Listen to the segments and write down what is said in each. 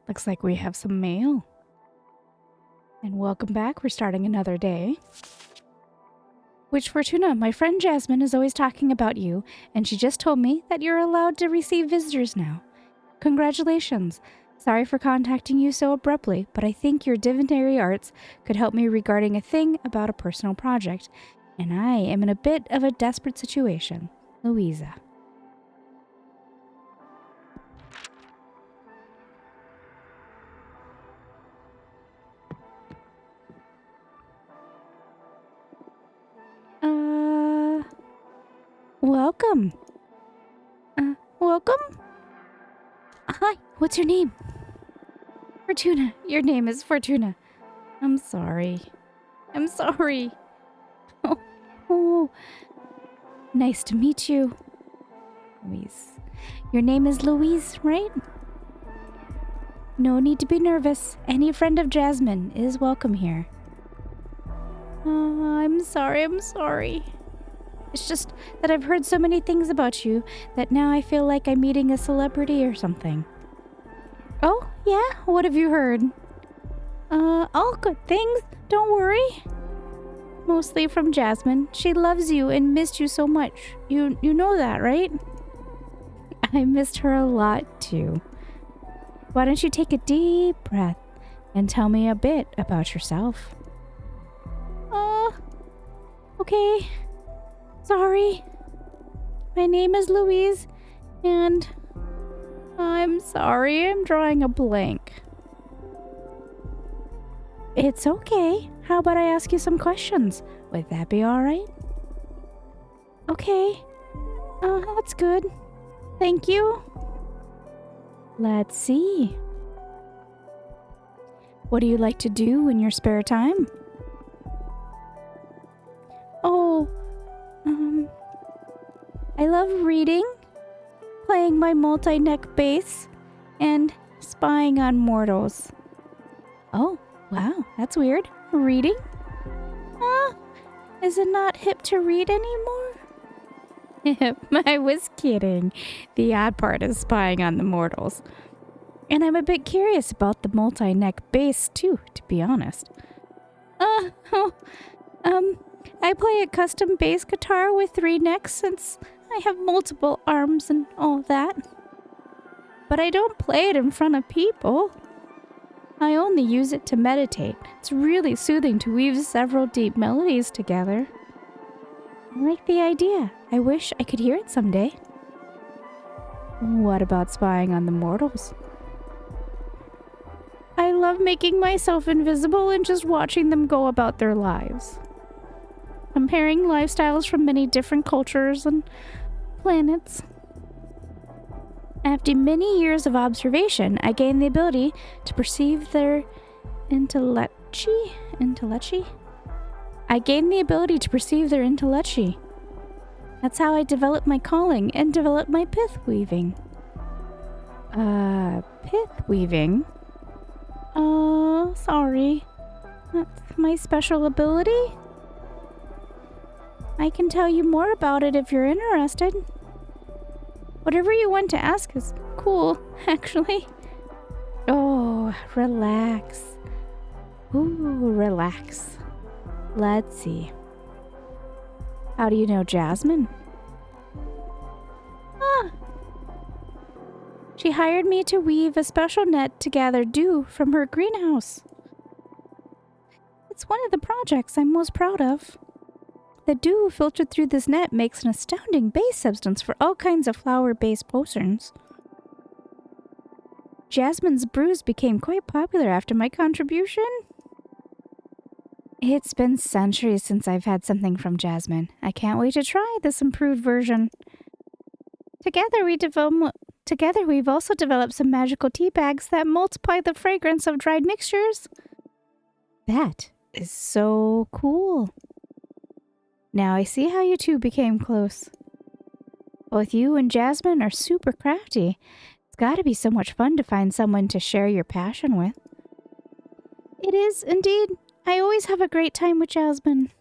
Looks like we have some mail. And welcome back. We're starting another day. Which Fortuna, my friend Jasmine is always talking about you, and she just told me that you're allowed to receive visitors now. Congratulations. Sorry for contacting you so abruptly, but I think your divinatory arts could help me regarding a thing about a personal project, and I am in a bit of a desperate situation. Louisa. Welcome. Welcome? Hi, what's your name? Fortuna. Your name is Fortuna. I'm sorry. I'm sorry. Oh, nice to meet you. Louise. Your name is Louise, right? No need to be nervous. Any friend of Jasmine is welcome here. I'm sorry. It's just that I've heard so many things about you that now I feel like I'm meeting a celebrity or something. Oh, yeah? What have you heard? All good things. Don't worry. Mostly from Jasmine. She loves you and missed you so much. You know that, right? I missed her a lot, too. Why don't you take a deep breath and tell me a bit about yourself? Okay. Sorry. My name is Louise, and I'm sorry, I'm drawing a blank. It's okay. How about I ask you some questions? Would that be alright? Okay. That's good. Thank you. Let's see. What do you like to do in your spare time? I love reading, playing my multi-neck bass, and spying on mortals. Oh, wow, that's weird. Reading? Is it not hip to read anymore? I was kidding. The odd part is spying on the mortals. And I'm a bit curious about the multi-neck bass too, to be honest. I play a custom bass guitar with 3 necks since I have multiple arms and all that. But I don't play it in front of people. I only use it to meditate. It's really soothing to weave several deep melodies together. I like the idea. I wish I could hear it someday. What about spying on the mortals? I love making myself invisible and just watching them go about their lives. Comparing lifestyles from many different cultures and planets. After many years of observation, I gained the ability to perceive their intellecti. I gained the ability to perceive their intellecti. That's how I developed my calling and developed my pith weaving. Pith weaving? Sorry. That's my special ability? I can tell you more about it if you're interested. Whatever you want to ask is cool, actually. Oh, relax. Ooh, relax. Let's see. How do you know Jasmine? She hired me to weave a special net to gather dew from her greenhouse. It's one of the projects I'm most proud of. The dew filtered through this net makes an astounding base substance for all kinds of flower-based potions. Jasmine's brews became quite popular after my contribution. It's been centuries since I've had something from Jasmine. I can't wait to try this improved version. Together we've also developed some magical tea bags that multiply the fragrance of dried mixtures. That is so cool. Now I see how you two became close. Both you and Jasmine are super crafty. It's gotta be so much fun to find someone to share your passion with. It is, indeed. I always have a great time with Jasmine.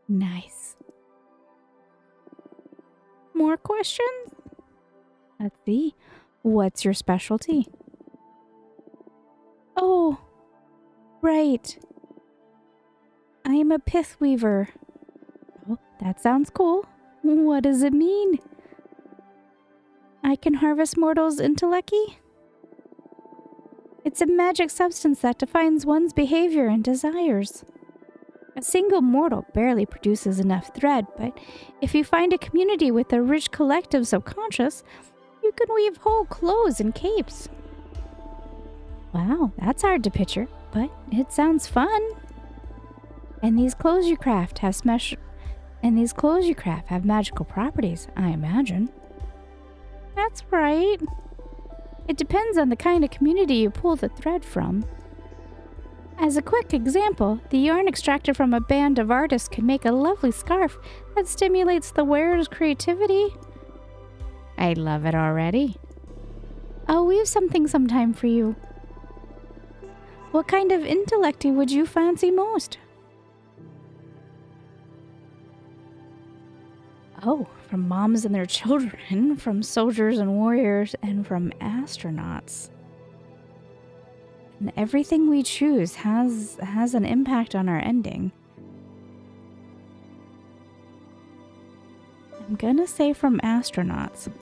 Nice. More questions? Let's see. What's your specialty? Right. I am a pith weaver. Oh, that sounds cool. What does it mean? I can harvest mortals' intellecti? It's a magic substance that defines one's behavior and desires. A single mortal barely produces enough thread, but if you find a community with a rich collective subconscious, you can weave whole clothes and capes. Wow, that's hard to picture, but it sounds fun. And these clothes you craft have magical properties, I imagine. That's right. It depends on the kind of community you pull the thread from. As a quick example, the yarn extracted from a band of artists can make a lovely scarf that stimulates the wearer's creativity. I love it already. I'll weave something sometime for you. What kind of intellecti would you fancy most? Oh, from moms and their children, from soldiers and warriors, and from astronauts. And everything we choose has an impact on our ending. I'm gonna say from astronauts.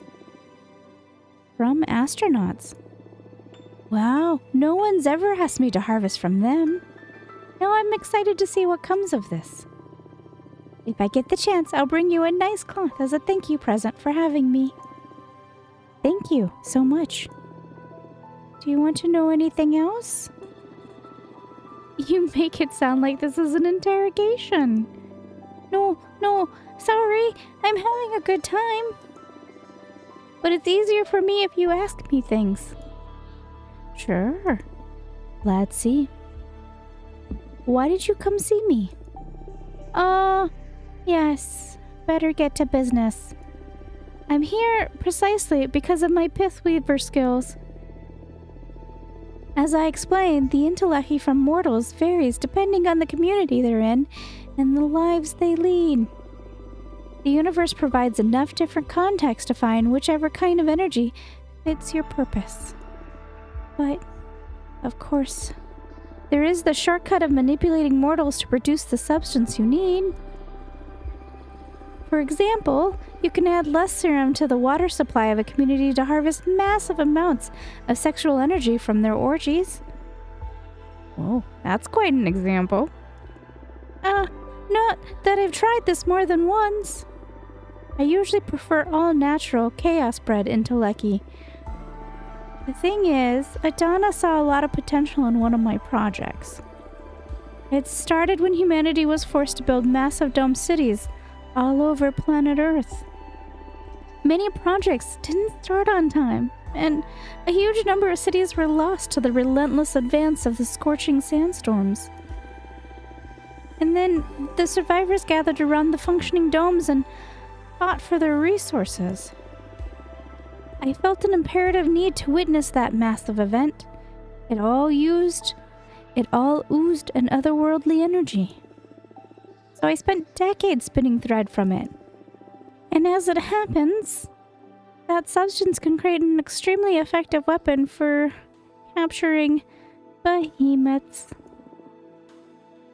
From astronauts. Wow, no one's ever asked me to harvest from them. Now I'm excited to see what comes of this. If I get the chance, I'll bring you a nice cloth as a thank you present for having me. Thank you so much. Do you want to know anything else? You make it sound like this is an interrogation. No, sorry, I'm having a good time. But it's easier for me if you ask me things. Sure. Let's see. Why did you come see me? Yes, better get to business. I'm here precisely because of my pith weaver skills. As I explained, the intellecti from mortals varies depending on the community they're in and the lives they lead. The universe provides enough different context to find whichever kind of energy fits your purpose. But, of course, there is the shortcut of manipulating mortals to produce the substance you need. For example, you can add less serum to the water supply of a community to harvest massive amounts of sexual energy from their orgies. Whoa, that's quite an example. Not that I've tried this more than once. I usually prefer all-natural, chaos-bred intellecti. The thing is, Adana saw a lot of potential in one of my projects. It started when humanity was forced to build massive dome cities all over planet Earth. Many projects didn't start on time, and a huge number of cities were lost to the relentless advance of the scorching sandstorms. And then the survivors gathered around the functioning domes and fought for their resources. I felt an imperative need to witness that massive event. It all oozed an otherworldly energy. So I spent decades spinning thread from it. And as it happens, that substance can create an extremely effective weapon for capturing behemoths.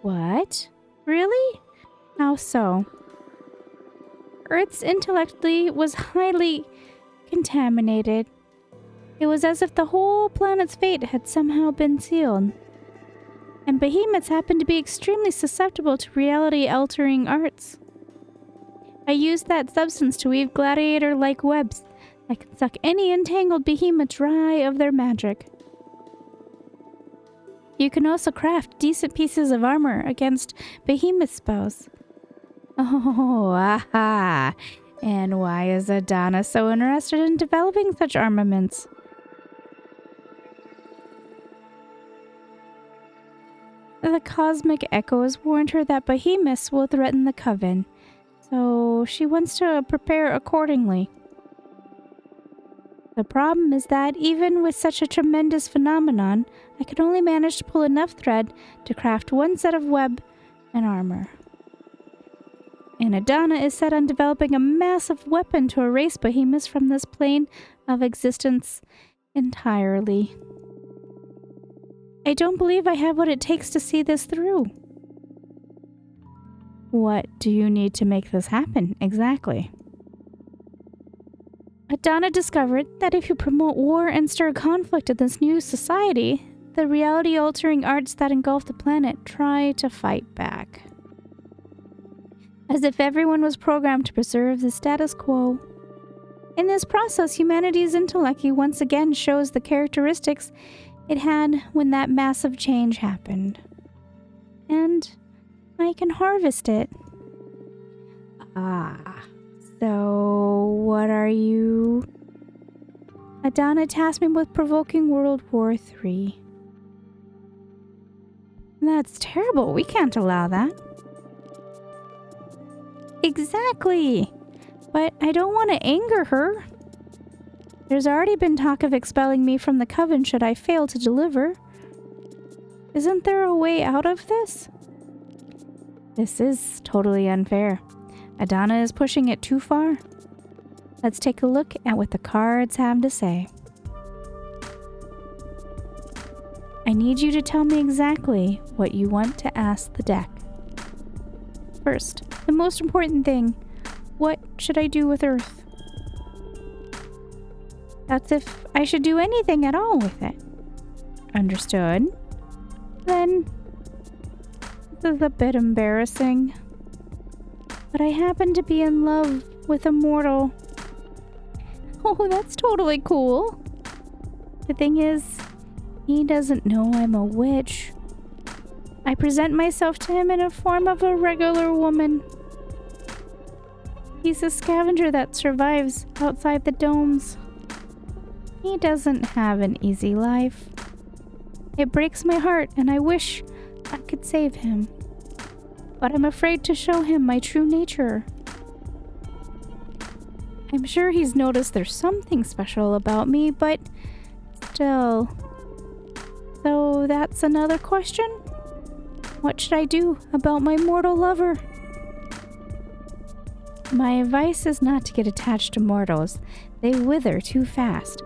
What? Really? How so? Earth's intellectually was highly contaminated. It was as if the whole planet's fate had somehow been sealed. And behemoths happen to be extremely susceptible to reality-altering arts. I used that substance to weave gladiator-like webs that can suck any entangled behemoth dry of their magic. You can also craft decent pieces of armor against behemoth spells. Oh, aha! And why is Adana so interested in developing such armaments? The cosmic echoes warned her that behemoths will threaten the coven, so she wants to prepare accordingly. The problem is that even with such a tremendous phenomenon, I could only manage to pull enough thread to craft one set of web and armor. And Adana is set on developing a massive weapon to erase behemoths from this plane of existence entirely. I don't believe I have what it takes to see this through. What do you need to make this happen, exactly? Adana discovered that if you promote war and stir conflict in this new society, the reality-altering arts that engulf the planet try to fight back. As if everyone was programmed to preserve the status quo. In this process, humanity's intellect once again shows the characteristics it had when that massive change happened. And I can harvest it. So what are you? Adana tasked me with provoking World War III. That's terrible. We can't allow that. Exactly. But I don't want to anger her. There's already been talk of expelling me from the coven should I fail to deliver. Isn't there a way out of this? This is totally unfair. Adana is pushing it too far. Let's take a look at what the cards have to say. I need you to tell me exactly what you want to ask the deck. First, the most important thing, what should I do with Earth? That's if I should do anything at all with it. Understood. Then, this is a bit embarrassing. But I happen to be in love with a mortal. Oh, that's totally cool. The thing is, he doesn't know I'm a witch. I present myself to him in a form of a regular woman. He's a scavenger that survives outside the domes. He doesn't have an easy life. It breaks my heart, and I wish I could save him. But I'm afraid to show him my true nature. I'm sure he's noticed there's something special about me, but still. So that's another question? What should I do about my mortal lover? My advice is not to get attached to mortals. They wither too fast.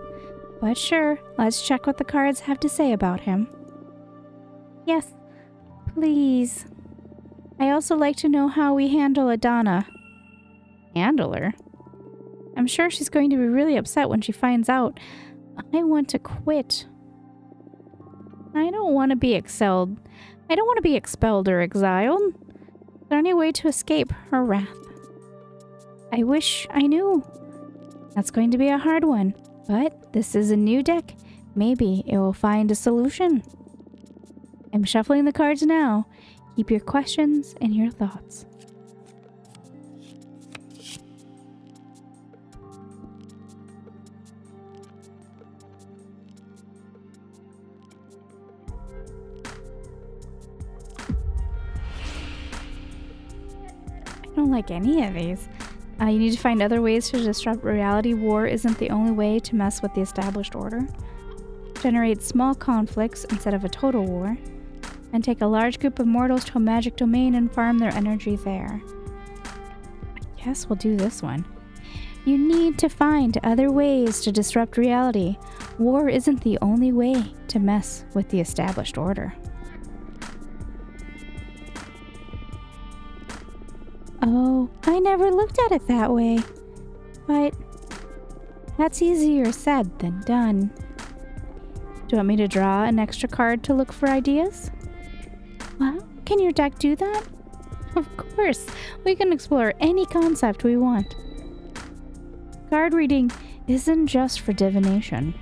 But sure, let's check what the cards have to say about him. Yes, please. I also like to know how we handle Adana. Handle her? I'm sure she's going to be really upset when she finds out. I want to quit. I don't want to be expelled. I don't want to be expelled or exiled. Is there any way to escape her wrath? I wish I knew. That's going to be a hard one, but this is a new deck. Maybe it will find a solution. I'm shuffling the cards now. Keep your questions and your thoughts. I don't like any of these. You need to find other ways to disrupt reality. War isn't the only way to mess with the established order. Generate small conflicts instead of a total war. And take a large group of mortals to a magic domain and farm their energy there. I guess we'll do this one. You need to find other ways to disrupt reality. War isn't the only way to mess with the established order. Oh, I never looked at it that way. But that's easier said than done. Do you want me to draw an extra card to look for ideas? Well, can your deck do that? Of course, we can explore any concept we want. Card reading isn't just for divination.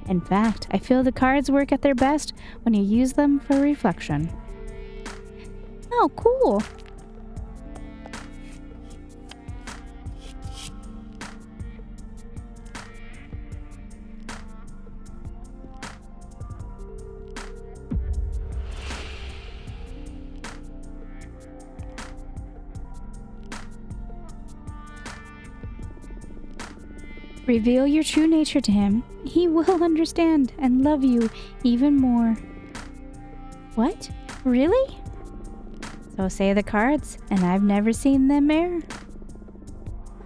In fact, I feel the cards work at their best when you use them for reflection. Oh, cool! Reveal your true nature to him. He will understand and love you even more. What? Really? So say the cards, and I've never seen them err.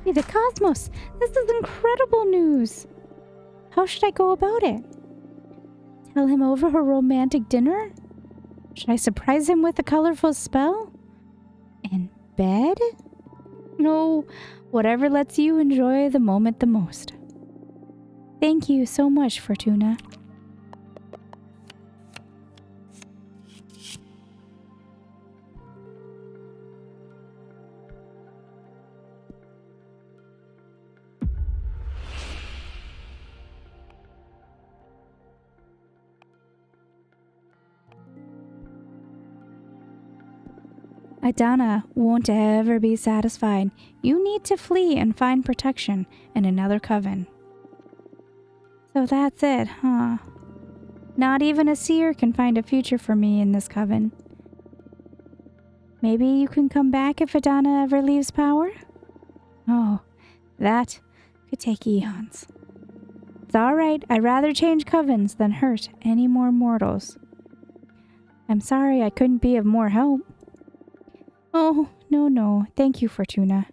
Hey, the cosmos! This is incredible news! How should I go about it? Tell him over a romantic dinner? Should I surprise him with a colorful spell? In bed? No, whatever lets you enjoy the moment the most. Thank you so much, Fortuna. Adana won't ever be satisfied. You need to flee and find protection in another coven. So that's it, huh? Not even a seer can find a future for me in this coven. Maybe you can come back if Adana ever leaves power? Oh, that could take eons. It's alright, I'd rather change covens than hurt any more mortals. I'm sorry I couldn't be of more help. Oh, no, thank you, Fortuna.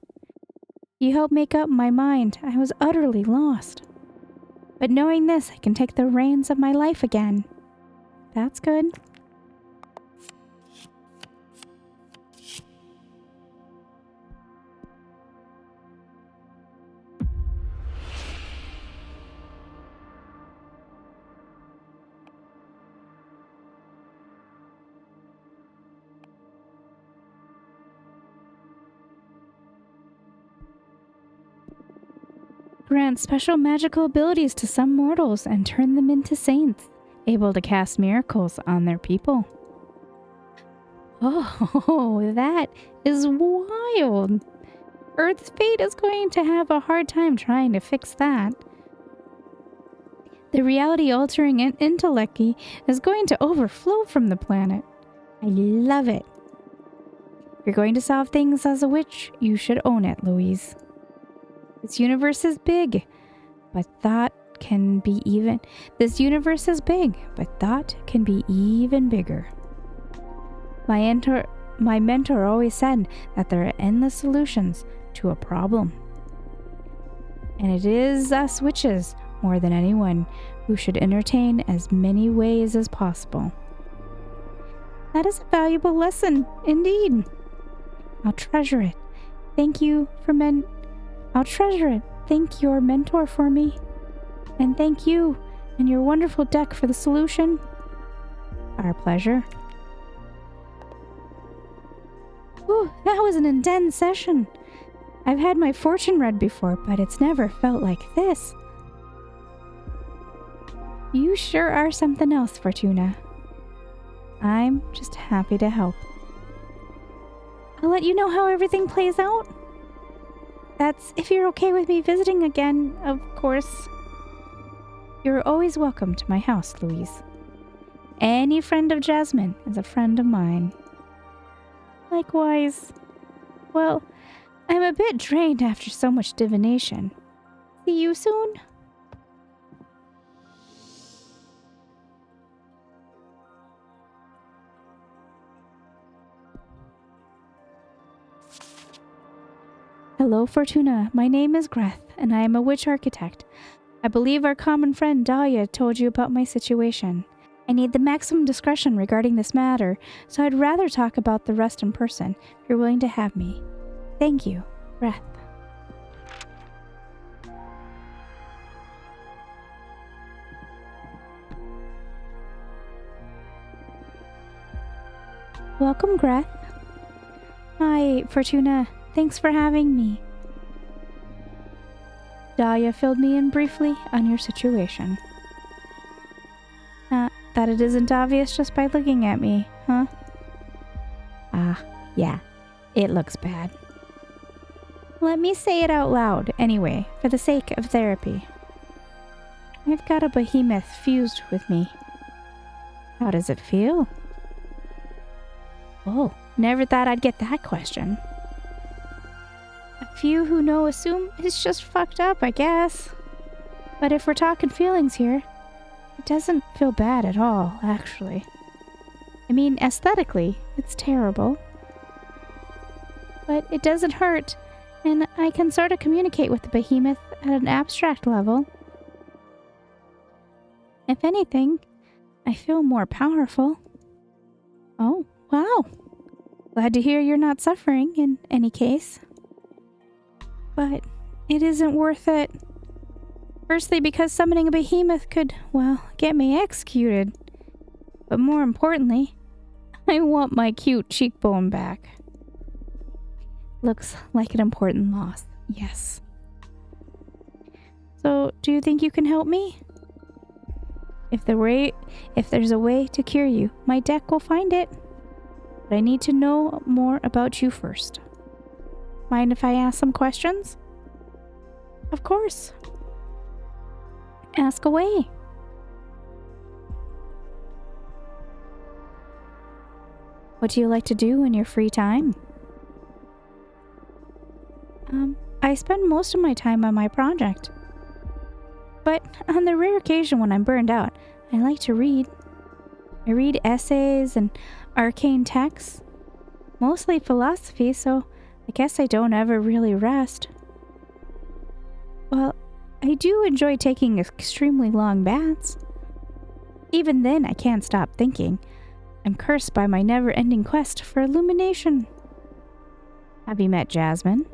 You helped make up my mind. I was utterly lost. But knowing this, I can take the reins of my life again. That's good. Grant special magical abilities to some mortals and turn them into saints, able to cast miracles on their people. Oh, that is wild. Earth's fate is going to have a hard time trying to fix that. The reality-altering intellect is going to overflow from the planet. I love it. If you're going to solve things as a witch, you should own it, Louise. This universe is big, but thought can be even... This universe is big, but thought can be even bigger. My mentor always said that there are endless solutions to a problem. And it is us witches, more than anyone, who should entertain as many ways as possible. That is a valuable lesson, indeed. I'll treasure it. Thank you for I'll treasure it. Thank your mentor for me. And thank you and your wonderful deck for the solution. Our pleasure. Ooh, that was an intense session. I've had my fortune read before, but it's never felt like this. You sure are something else, Fortuna. I'm just happy to help. I'll let you know how everything plays out. That's if you're okay with me visiting again, of course. You're always welcome to my house, Louise. Any friend of Jasmine is a friend of mine. Likewise. Well, I'm a bit drained after so much divination. See you soon? Hello, Fortuna. My name is Greth, and I am a witch architect. I believe our common friend Dahlia told you about my situation. I need the maximum discretion regarding this matter, so I'd rather talk about the rest in person if you're willing to have me. Thank you, Greth. Welcome, Greth. Hi, Fortuna. Thanks for having me. Dahlia filled me in briefly on your situation. That it isn't obvious just by looking at me, huh? Yeah. It looks bad. Let me say it out loud, anyway, for the sake of therapy. I've got a behemoth fused with me. How does it feel? Oh, never thought I'd get that question. A few who know assume it's just fucked up, I guess. But if we're talking feelings here, it doesn't feel bad at all, actually. I mean, aesthetically, it's terrible. But it doesn't hurt, and I can sort of communicate with the behemoth at an abstract level. If anything, I feel more powerful. Oh, wow. Glad to hear you're not suffering in any case. But it isn't worth it. Firstly, because summoning a behemoth could, well, get me executed. But more importantly, I want my cute cheekbone back. Looks like an important loss, yes. So, do you think you can help me? If there's a way to cure you, my deck will find it. But I need to know more about you first. Mind if I ask some questions? Of course. Ask away. What do you like to do in your free time? I spend most of my time on my project. But on the rare occasion when I'm burned out, I like to read. I read essays and arcane texts. Mostly philosophy, so I guess I don't ever really rest. Well, I do enjoy taking extremely long baths. Even then, I can't stop thinking. I'm cursed by my never-ending quest for illumination. Have you met Jasmine?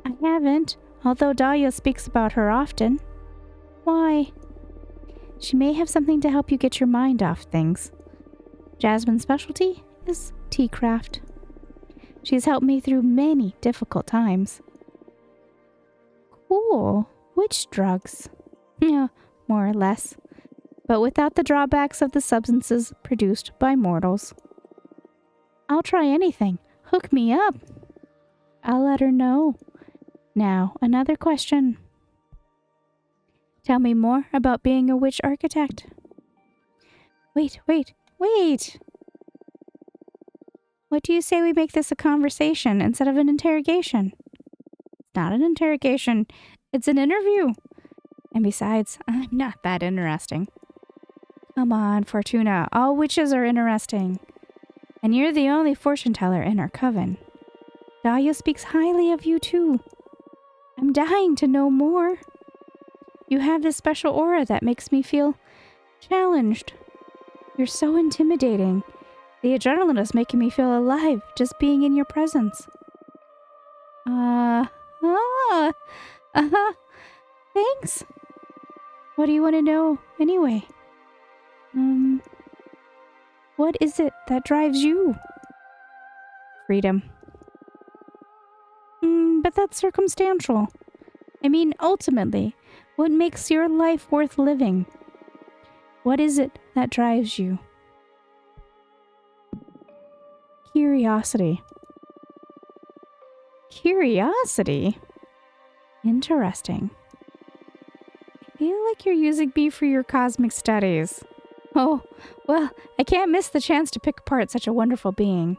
I haven't, although Dahlia speaks about her often. Why? She may have something to help you get your mind off things. Jasmine's specialty is tea craft. She's helped me through many difficult times. Cool. Witch drugs? Yeah, more or less. But without the drawbacks of the substances produced by mortals. I'll try anything. Hook me up. I'll let her know. Now, another question. Tell me more about being a witch architect. Wait. What do you say we make this a conversation instead of an interrogation? It's not an interrogation. It's an interview. And besides, I'm not that interesting. Come on, Fortuna. All witches are interesting. And you're the only fortune teller in our coven. Dahlia speaks highly of you too. I'm dying to know more. You have this special aura that makes me feel challenged. You're so intimidating. The adrenaline is making me feel alive just being in your presence. Thanks. What do you want to know anyway? What is it that drives you? Freedom. But that's circumstantial. I mean, ultimately, what makes your life worth living? What is it that drives you? Curiosity. Curiosity? Interesting. I feel like you're using me for your cosmic studies. Oh, well, I can't miss the chance to pick apart such a wonderful being.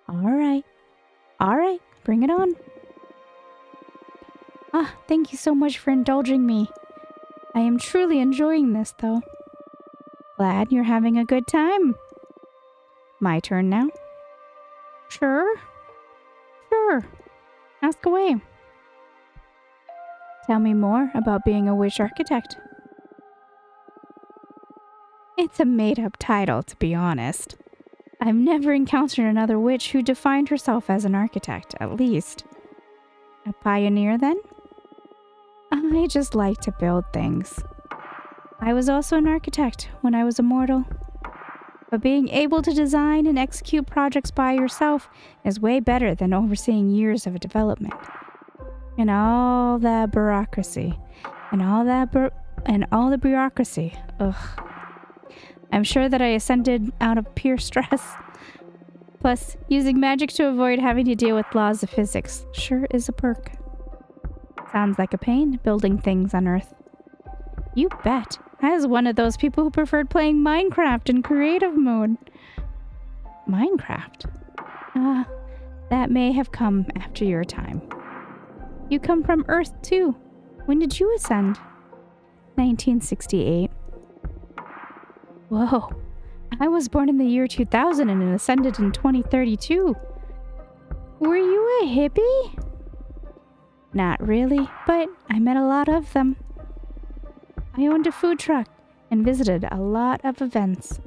All right, bring it on. Thank you so much for indulging me. I am truly enjoying this, though. Glad you're having a good time. My turn now? Sure. Ask away. Tell me more about being a witch architect. It's a made-up title, to be honest. I've never encountered another witch who defined herself as an architect, at least. A pioneer, then? I just like to build things. I was also an architect when I was a mortal. But being able to design and execute projects by yourself is way better than overseeing years of development. And all that bureaucracy. And all the bureaucracy. Ugh. I'm sure that I ascended out of pure stress. Plus, using magic to avoid having to deal with laws of physics sure is a perk. Sounds like a pain, building things on Earth. You bet. I was one of those people who preferred playing Minecraft in creative mode. Minecraft? That may have come after your time. You come from Earth, too. When did you ascend? 1968. Whoa. I was born in the year 2000 and ascended in 2032. Were you a hippie? Not really, but I met a lot of them. I owned a food truck and visited a lot of events.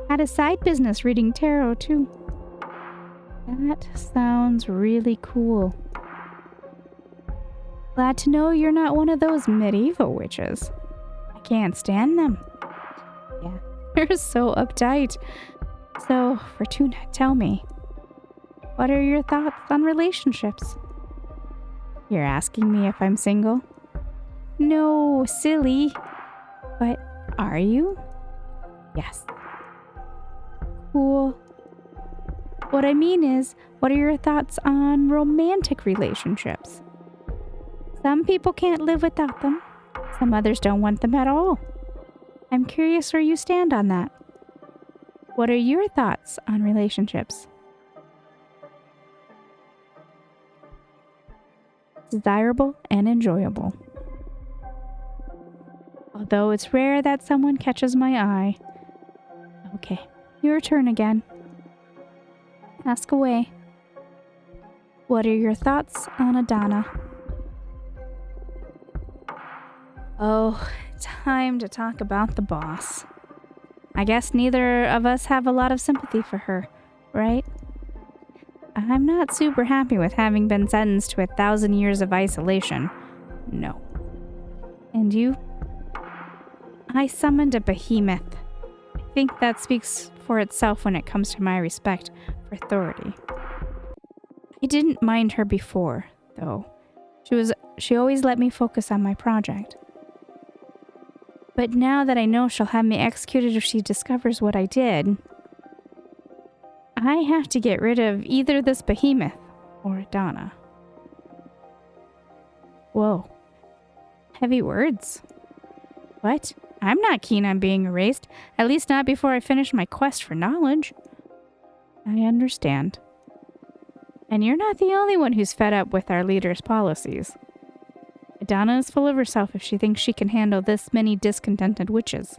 Had a side business reading tarot, too. That sounds really cool. Glad to know you're not one of those medieval witches. I can't stand them. Yeah, they're so uptight. So, Fortuna, tell me, what are your thoughts on relationships? You're asking me if I'm single? No, silly. But are you? Yes. Cool. What I mean is, what are your thoughts on romantic relationships? Some people can't live without them. Some others don't want them at all. I'm curious where you stand on that. What are your thoughts on relationships? Desirable and enjoyable. Although it's rare that someone catches my eye. Okay, your turn again. Ask away. What are your thoughts on Adana? Oh, time to talk about the boss. I guess neither of us have a lot of sympathy for her, right? I'm not super happy with having been sentenced to 1,000 years of isolation. No. And you? I summoned a behemoth. I think that speaks for itself when it comes to my respect for authority. I didn't mind her before, though. She always let me focus on my project. But now that I know she'll have me executed if she discovers what I did, I have to get rid of either this behemoth or Adana. Whoa. Heavy words. What? I'm not keen on being erased, at least not before I finish my quest for knowledge. I understand. And you're not the only one who's fed up with our leader's policies. Adana is full of herself if she thinks she can handle this many discontented witches.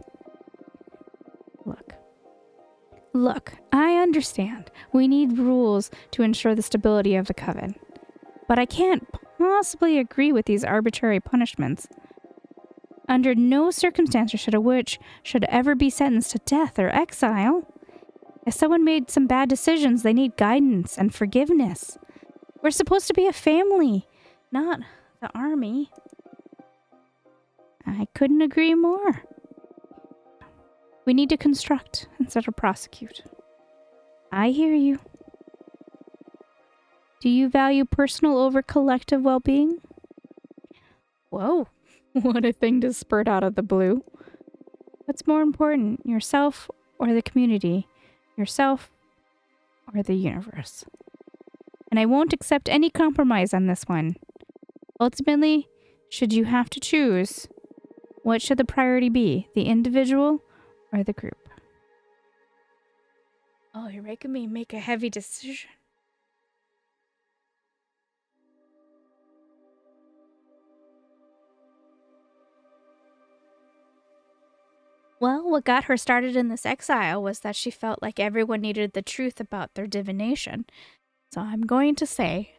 Look, I understand. We need rules to ensure the stability of the coven. But I can't possibly agree with these arbitrary punishments. Under no circumstances should a witch ever be sentenced to death or exile. If someone made some bad decisions, they need guidance and forgiveness. We're supposed to be a family, not the army. I couldn't agree more. We need to construct instead of prosecute. I hear you. Do you value personal over collective well-being? Whoa, what a thing to spurt out of the blue. What's more important, yourself or the community? Yourself or the universe? And I won't accept any compromise on this one. Ultimately, should you have to choose, what should the priority be? The individual or the group? Oh, you're making me make a heavy decision. Well, what got her started in this exile was that she felt like everyone needed the truth about their divination. So I'm going to say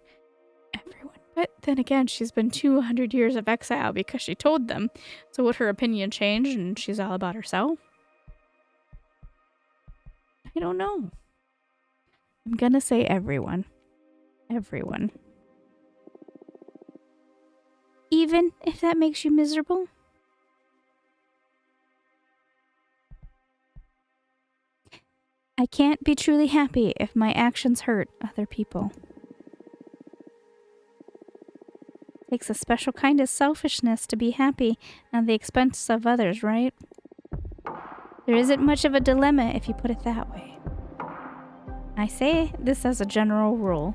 everyone. But then again, she's been 200 years of exile because she told them. So would her opinion change and she's all about herself? I don't know. I'm gonna say everyone. Everyone. Even if that makes you miserable? I can't be truly happy if my actions hurt other people. It takes a special kind of selfishness to be happy at the expense of others, right? There isn't much of a dilemma if you put it that way. I say this as a general rule.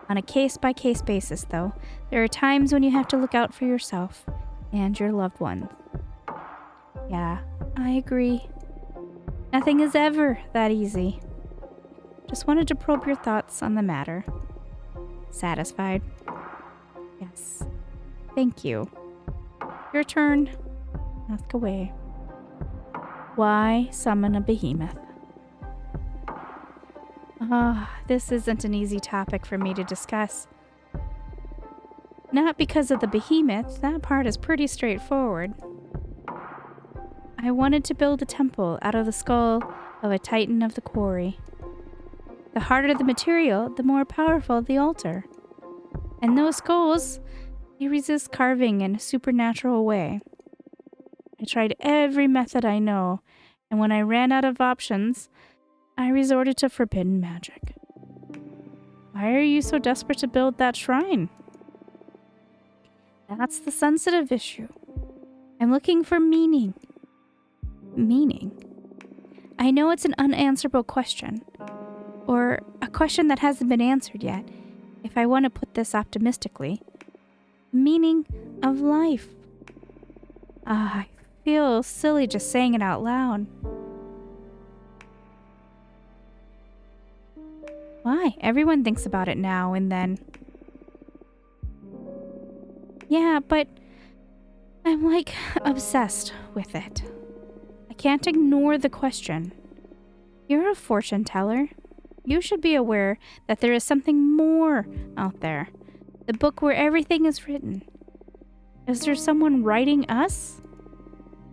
On a case-by-case basis, though, there are times when you have to look out for yourself and your loved ones. Yeah, I agree. Nothing is ever that easy. Just wanted to probe your thoughts on the matter. Satisfied? Yes. Thank you. Your turn. Ask away. Why summon a behemoth? This isn't an easy topic for me to discuss. Not because of the behemoth, that part is pretty straightforward. I wanted to build a temple out of the skull of a titan of the quarry. The harder the material, the more powerful the altar. And those skulls, they resist carving in a supernatural way. I tried every method I know, and when I ran out of options, I resorted to forbidden magic. Why are you so desperate to build that shrine? That's the sensitive issue. I'm looking for meaning. Meaning? I know it's an unanswerable question, or a question that hasn't been answered yet, if I want to put this optimistically. The meaning of life. I feel silly just saying it out loud. Why? Everyone thinks about it now and then. Yeah, but I'm like obsessed with it. I can't ignore the question. You're a fortune teller. You should be aware that there is something more out there. The book where everything is written. Is there someone writing us?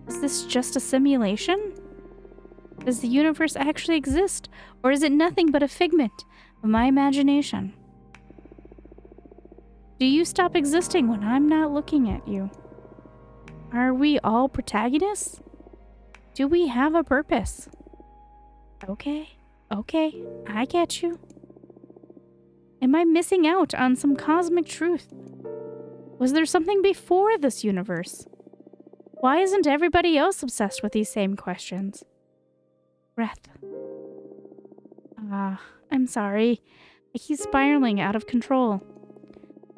Is this just a simulation? Does the universe actually exist? Or is it nothing but a figment of my imagination? Do you stop existing when I'm not looking at you? Are we all protagonists? Do we have a purpose? Okay, I get you. Am I missing out on some cosmic truth? Was there something before this universe? Why isn't everybody else obsessed with these same questions? Breath. I'm sorry. I keep spiraling out of control.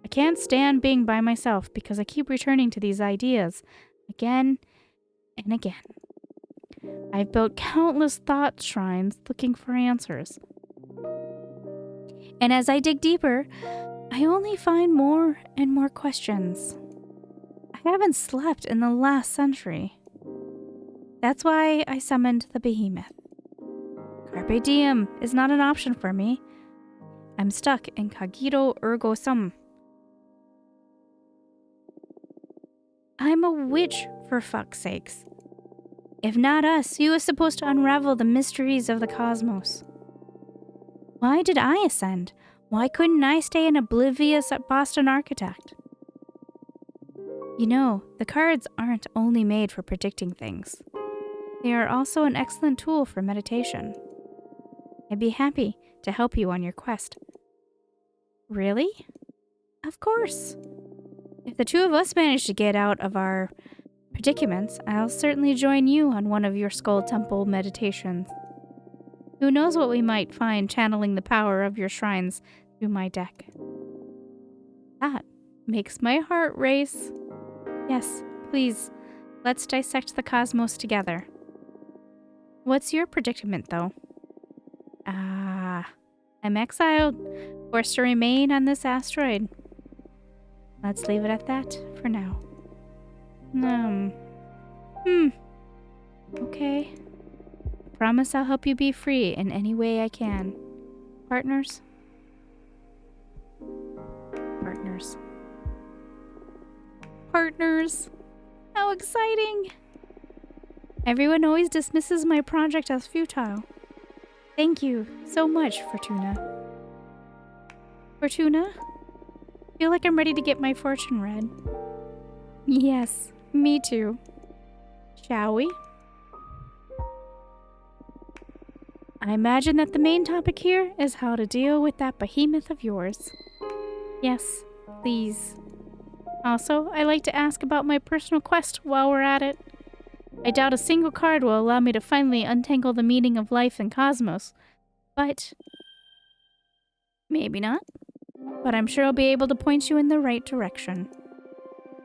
I can't stand being by myself because I keep returning to these ideas again and again. I've built countless thought shrines looking for answers. And as I dig deeper, I only find more and more questions. I haven't slept in the last century. That's why I summoned the Behemoth. Carpe diem is not an option for me. I'm stuck in cogito ergo sum. I'm a witch, for fuck's sakes. If not us, who is supposed to unravel the mysteries of the cosmos? Why did I ascend? Why couldn't I stay an oblivious Boston architect? You know, the cards aren't only made for predicting things. They are also an excellent tool for meditation. I'd be happy to help you on your quest. Really? Of course. If the two of us manage to get out of our predicaments, I'll certainly join you on one of your Skull Temple meditations. Who knows what we might find channeling the power of your shrines through my deck. That makes my heart race. Yes, please, let's dissect the cosmos together. What's your predicament, though? I'm exiled, forced to remain on this asteroid. Let's leave it at that for now. Okay. Promise I'll help you be free in any way I can. Partners? Partners! How exciting! Everyone always dismisses my project as futile. Thank you so much, Fortuna. Fortuna? Feel like I'm ready to get my fortune read. Yes, me too. Shall we? I imagine that the main topic here is how to deal with that behemoth of yours. Yes, please. Also, I'd like to ask about my personal quest while we're at it. I doubt a single card will allow me to finally untangle the meaning of life and cosmos. But maybe not. But I'm sure I'll be able to point you in the right direction.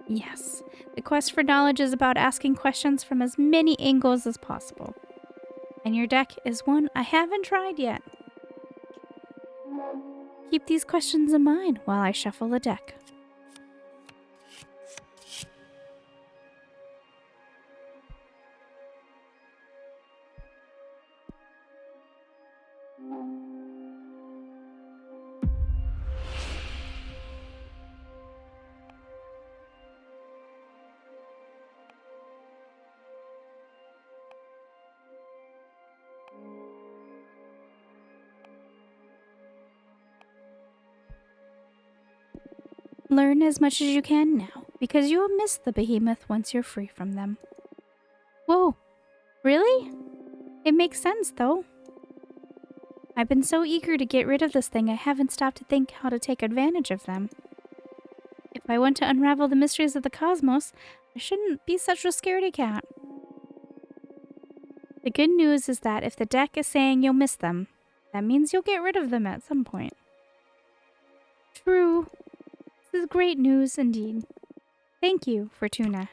Yes, the quest for knowledge is about asking questions from as many angles as possible. And your deck is one I haven't tried yet. Keep these questions in mind while I shuffle the deck. Learn as much as you can now, because you will miss the Behemoth once you're free from them. Whoa, really? It makes sense, though. I've been so eager to get rid of this thing I haven't stopped to think how to take advantage of them. If I want to unravel the mysteries of the cosmos, I shouldn't be such a scaredy cat. The good news is that if the deck is saying you'll miss them, that means you'll get rid of them at some point. True. This is great news indeed. Thank you, Fortuna.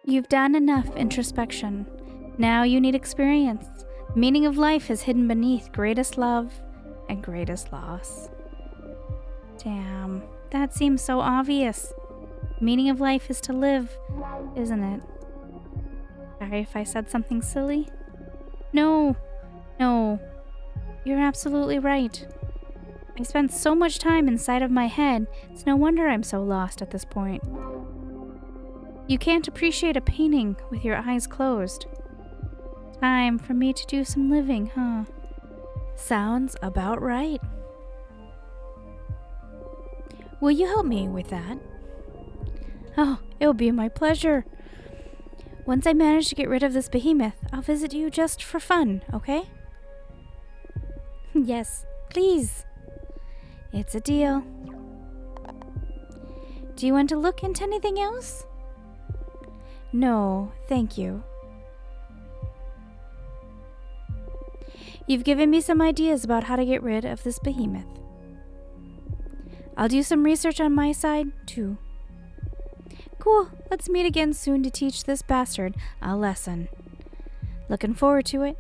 You've done enough introspection. Now you need experience. The meaning of life is hidden beneath greatest love and greatest loss. Damn, that seems so obvious. The meaning of life is to live, isn't it? Sorry if I said something silly. No, you're absolutely right. I spent so much time inside of my head, it's no wonder I'm so lost at this point. You can't appreciate a painting with your eyes closed. Time for me to do some living, huh? Sounds about right. Will you help me with that? Oh, it'll be my pleasure. Once I manage to get rid of this behemoth, I'll visit you just for fun, okay? Yes, please. It's a deal. Do you want to look into anything else? No, thank you. You've given me some ideas about how to get rid of this behemoth. I'll do some research on my side, too. Cool, let's meet again soon to teach this bastard a lesson. Looking forward to it.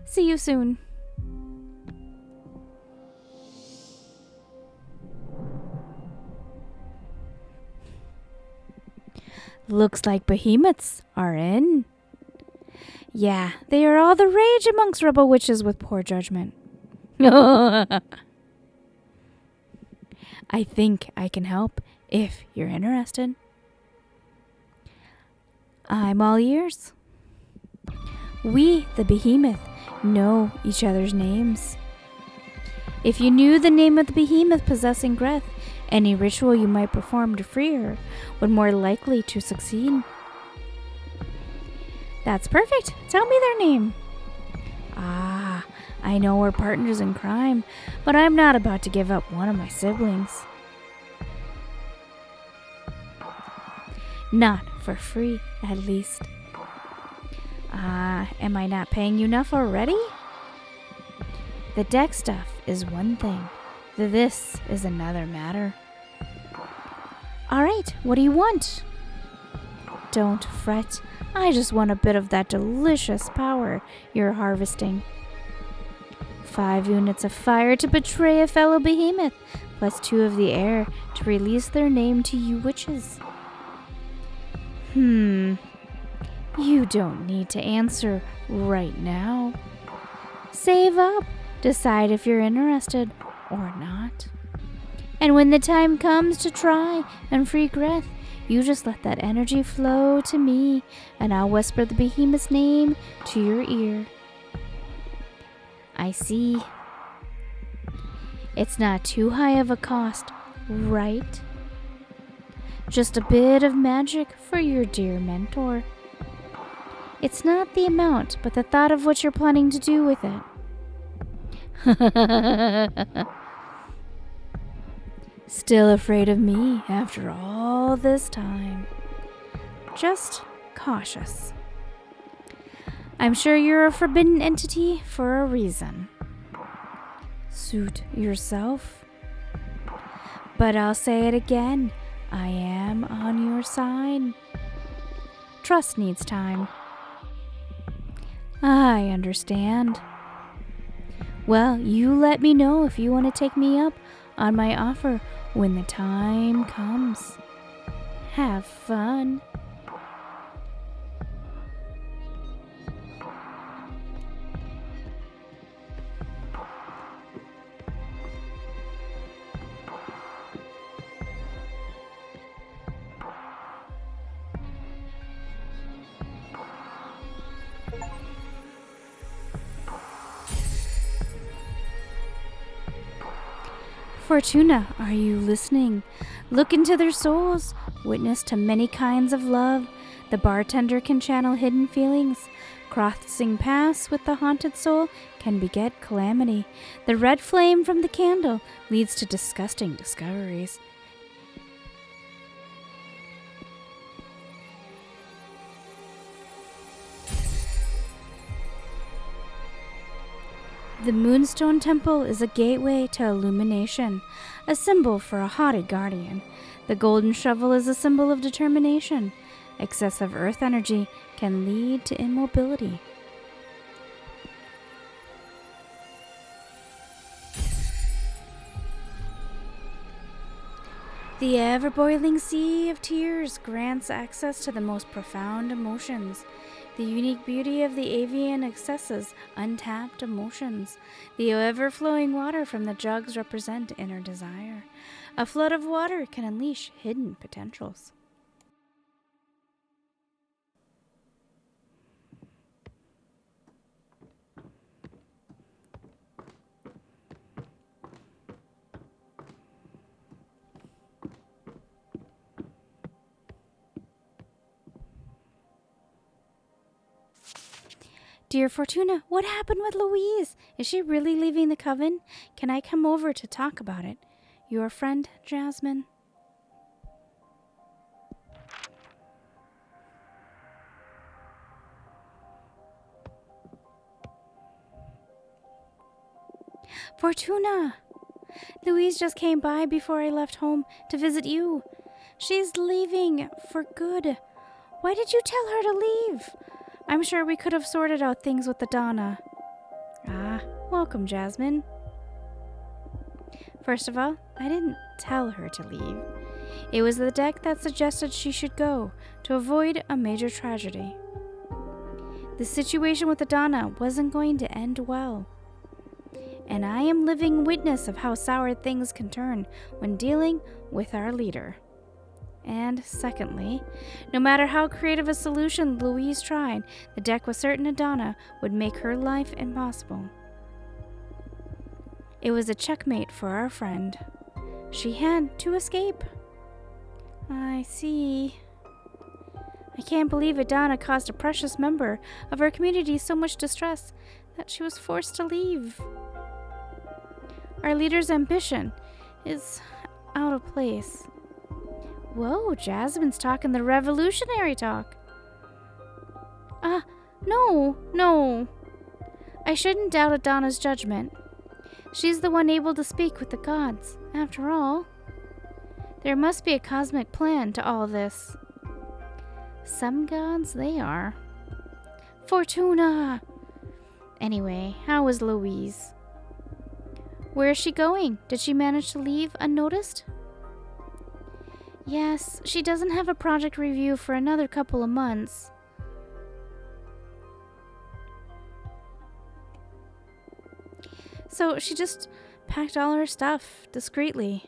See you soon. Looks like behemoths are in. Yeah, they are all the rage amongst rebel witches with poor judgment. I think I can help if you're interested. I'm all ears. We, the behemoth, know each other's names. If you knew the name of the behemoth possessing Greth, any ritual you might perform to free her would more likely to succeed. That's perfect. Tell me their name. Ah, I know we're partners in crime, but I'm not about to give up one of my siblings. Not for free, at least. Am I not paying you enough already? The deck stuff is one thing. This is another matter. Alright, what do you want? Don't fret. I just want a bit of that delicious power you're harvesting. 5 units of fire to betray a fellow behemoth, plus 2 of the air to release their name to you witches. You don't need to answer right now. Save up. Decide if you're interested or not. And when the time comes to try and free Greth, you just let that energy flow to me, and I'll whisper the behemoth's name to your ear. I see. It's not too high of a cost, right? Just a bit of magic for your dear mentor. It's not the amount, but the thought of what you're planning to do with it. Still afraid of me after all this time. Just cautious. I'm sure you're a forbidden entity for a reason. Suit yourself. But I'll say it again. I am on your side. Trust needs time. I understand. Well, you let me know if you want to take me up on my offer when the time comes. Have fun. Fortuna, are you listening? Look into their souls. Witness to many kinds of love. The bartender can channel hidden feelings. Crossing paths with the haunted soul can beget calamity. The red flame from the candle leads to disgusting discoveries. The Moonstone Temple is a gateway to illumination, a symbol for a haughty guardian. The golden shovel is a symbol of determination. Excessive earth energy can lead to immobility. The ever-boiling sea of tears grants access to the most profound emotions. The unique beauty of the avian accesses untapped emotions. The ever-flowing water from the jugs represent inner desire. A flood of water can unleash hidden potentials. Dear Fortuna, what happened with Louise? Is she really leaving the coven? Can I come over to talk about it? Your friend, Jasmine. Fortuna! Louise just came by before I left home to visit you. She's leaving for good. Why did you tell her to leave? I'm sure we could have sorted out things with the Donna. Ah, welcome, Jasmine. First of all, I didn't tell her to leave. It was the deck that suggested she should go to avoid a major tragedy. The situation with the Donna wasn't going to end well. And I am living witness of how sour things can turn when dealing with our leader. And secondly, no matter how creative a solution Louise tried, the deck was certain Adana would make her life impossible. It was a checkmate for our friend. She had to escape. I see. I can't believe Adana caused a precious member of our community so much distress that she was forced to leave. Our leader's ambition is out of place. Whoa, Jasmine's talking the revolutionary talk. No. I shouldn't doubt Adana's judgment. She's the one able to speak with the gods, after all. There must be a cosmic plan to all this. Some gods they are. Fortuna! Anyway, how was Louise? Where is she going? Did she manage to leave unnoticed? Yes, she doesn't have a project review for another couple of months. So she just packed all her stuff discreetly.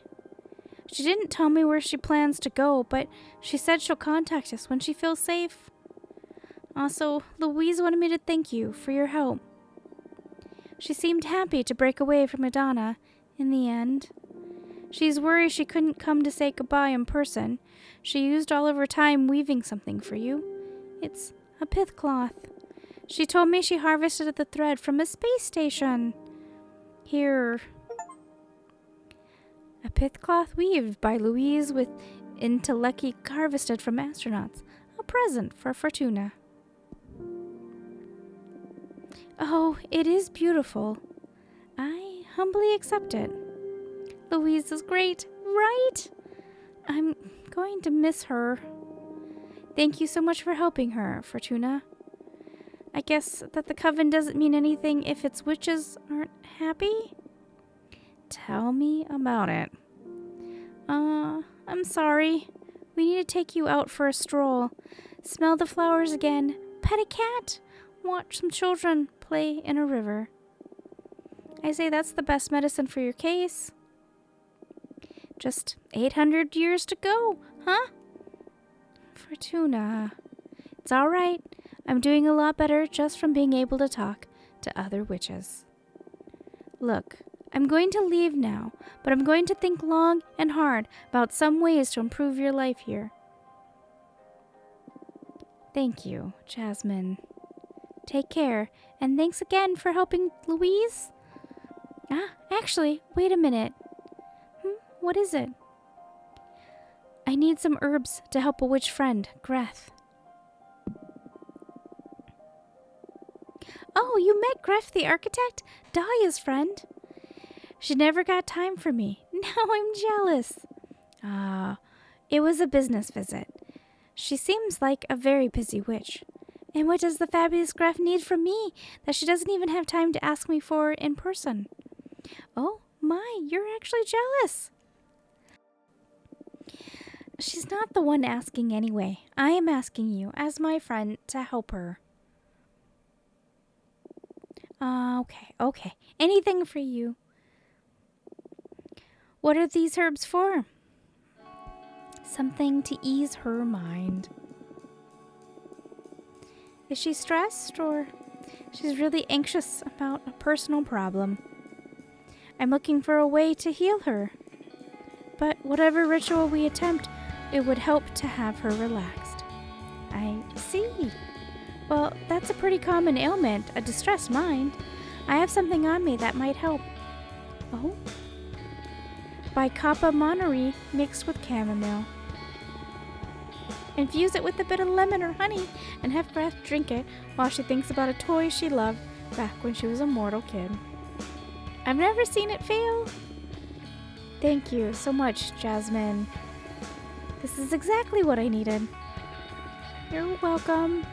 She didn't tell me where she plans to go, but she said she'll contact us when she feels safe. Also, Louise wanted me to thank you for your help. She seemed happy to break away from Adana in the end. She's worried she couldn't come to say goodbye in person. She used all of her time weaving something for you. It's a pith cloth. She told me she harvested the thread from a space station. Here. A pith cloth weaved by Louise with intellecti harvested from astronauts. A present for Fortuna. Oh, it is beautiful. I humbly accept it. Louise is great, right? I'm going to miss her. Thank you so much for helping her, Fortuna. I guess that the coven doesn't mean anything if its witches aren't happy? Tell me about it. I'm sorry. We need to take you out for a stroll. Smell the flowers again. Pet a cat. Watch some children play in a river. I say that's the best medicine for your case. Just 800 years to go, huh? Fortuna. It's all right. I'm doing a lot better just from being able to talk to other witches. Look, I'm going to leave now, but I'm going to think long and hard about some ways to improve your life here. Thank you, Jasmine. Take care, and thanks again for helping Louise. Actually, wait a minute. What is it? I need some herbs to help a witch friend, Greth. Oh, you met Greth the architect? Dahlia's friend. She never got time for me. Now I'm jealous. It was a business visit. She seems like a very busy witch. And what does the fabulous Greth need from me that she doesn't even have time to ask me for in person? Oh my, you're actually jealous. She's not the one asking anyway. I am asking you, as my friend, to help her. Okay. Anything for you. What are these herbs for? Something to ease her mind. Is she stressed, or she's really anxious about a personal problem? I'm looking for a way to heal her. But whatever ritual we attempt, it would help to have her relaxed. I see. Well, that's a pretty common ailment, a distressed mind. I have something on me that might help. Oh? Bicapa monterey mixed with chamomile. Infuse it with a bit of lemon or honey and have Greth drink it while she thinks about a toy she loved back when she was a mortal kid. I've never seen it fail. Thank you so much, Jasmine. This is exactly what I needed. You're welcome.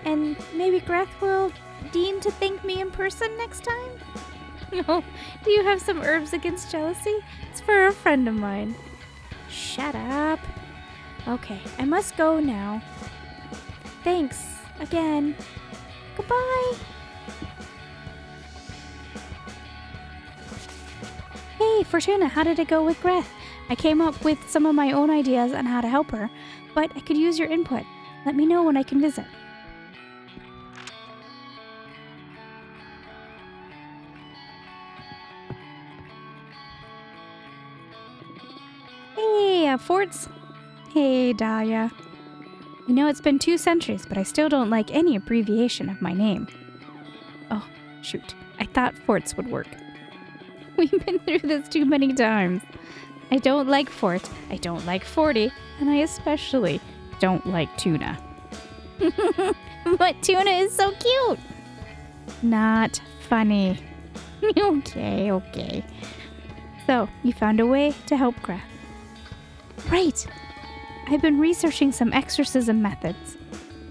And maybe Greth will deign to thank me in person next time? No. Do you have some herbs against jealousy? It's for a friend of mine. Shut up. Okay, I must go now. Thanks again. Goodbye. Hey, Fortuna, how did it go with Greth? I came up with some of my own ideas on how to help her, but I could use your input. Let me know when I can visit. Hey, Forts. Hey, Dahlia. I know it's been 2 centuries, but I still don't like any abbreviation of my name. Oh, shoot. I thought Forts would work. We've been through this too many times. I don't like Fort, I don't like 40, and I especially don't like tuna. But tuna is so cute! Not funny. Okay. So, you found a way to help Greth. Right! I've been researching some exorcism methods,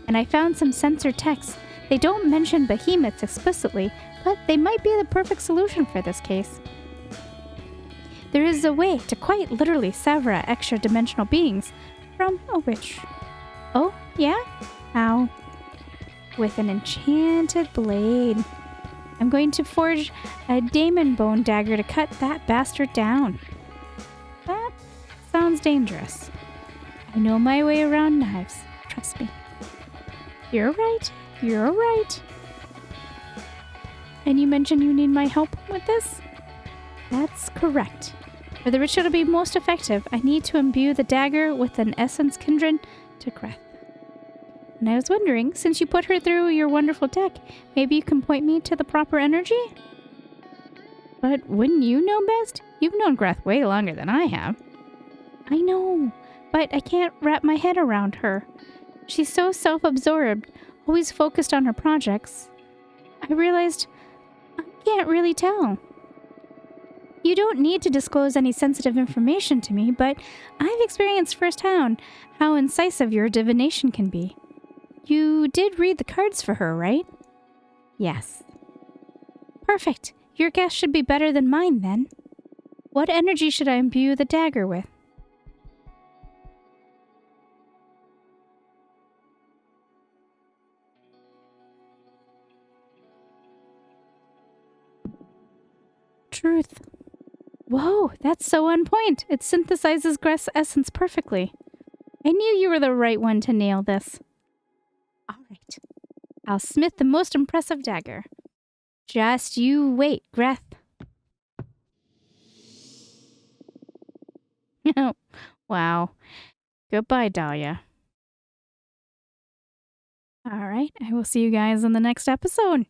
and I found some censored texts. They don't mention behemoths explicitly, but they might be the perfect solution for this case. There is a way to quite literally sever extra-dimensional beings from a witch. Oh, yeah? How? With an enchanted blade. I'm going to forge a daemon bone dagger to cut that bastard down. That sounds dangerous. I know my way around knives. Trust me. You're right. And you mentioned you need my help with this? That's correct. For the ritual to be most effective, I need to imbue the dagger with an essence kindred to Greth. And I was wondering, since you put her through your wonderful deck, maybe you can point me to the proper energy? But wouldn't you know best? You've known Greth way longer than I have. I know, but I can't wrap my head around her. She's so self-absorbed, always focused on her projects. I realized I can't really tell. You don't need to disclose any sensitive information to me, but I've experienced firsthand how incisive your divination can be. You did read the cards for her, right? Yes. Perfect. Your guess should be better than mine, then. What energy should I imbue the dagger with? Truth. Whoa, that's so on point. It synthesizes Greth's essence perfectly. I knew you were the right one to nail this. All right. I'll smith the most impressive dagger. Just you wait, Greth. Wow. Goodbye, Dahlia. All right. I will see you guys in the next episode.